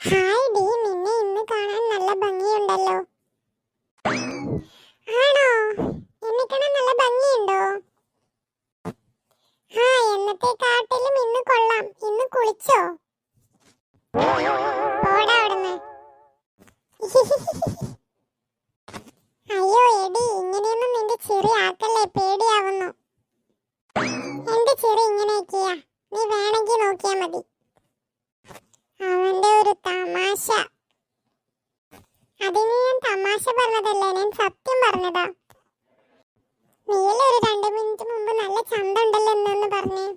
Hi D, നിന്നെ ഇന്ന് കാണാൻ നല്ല ഭംഗിയുണ്ടല്ലോ. ആണോ? എന്നെ കാണാൻ നല്ല ഭംഗിയുണ്ടോ? എന്നത്തെക്കാട്ടിലും ഇന്ന് കൊള്ളാം. ഇന്ന് കുളിച്ചോ? പോടാ അവിടുന്ന്. അയ്യോ എടി, ഇങ്ങനെയൊന്നും നിന്റെ ചിരി ആക്കല്ലേ, പേടിയാവുന്നു. എന്റെ ചിരി ഇങ്ങനെയൊക്കെയാ, നീ വേണമെങ്കിൽ നോക്കിയാ മതി. അവന്റെ ഒരു തമാശ. അതിന് ഞാൻ തമാശ പറഞ്ഞതല്ല, ഞാൻ സത്യം പറഞ്ഞതാ. നീലൊരു 2 മിനിറ്റ് മുമ്പ് നല്ല ചന്തണ്ടല്ലോ എന്ന് പറഞ്ഞേ.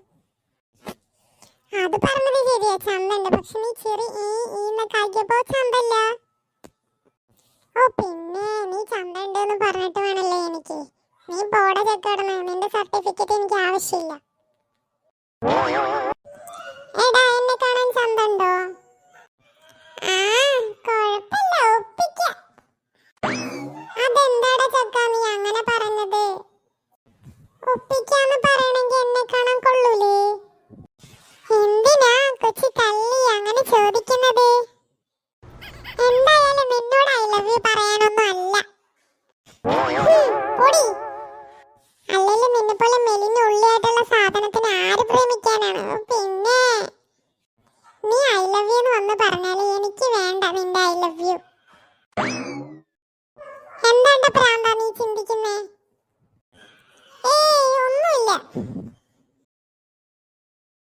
അത് പറഞ്ഞത് ശരിയാ, ചന്തണ്ട്. പക്ഷെ നീ ചെറി ഈന്നൊക്കാക്കിയപ്പോ ചന്തല്ല. ഓ പിന്നെ നീ ചന്തണ്ടെന്ന് പറഞ്ഞിട്ട് വേണല്ലേ എനിക്ക്. നീ പോടെ ചെക്കടന്ന്, നിന്റെ സർട്ടിഫിക്കറ്റ് എനിക്ക് ആവശ്യമില്ല. എടാ, എന്നെ കാണാൻ ചന്തണ്ടോ?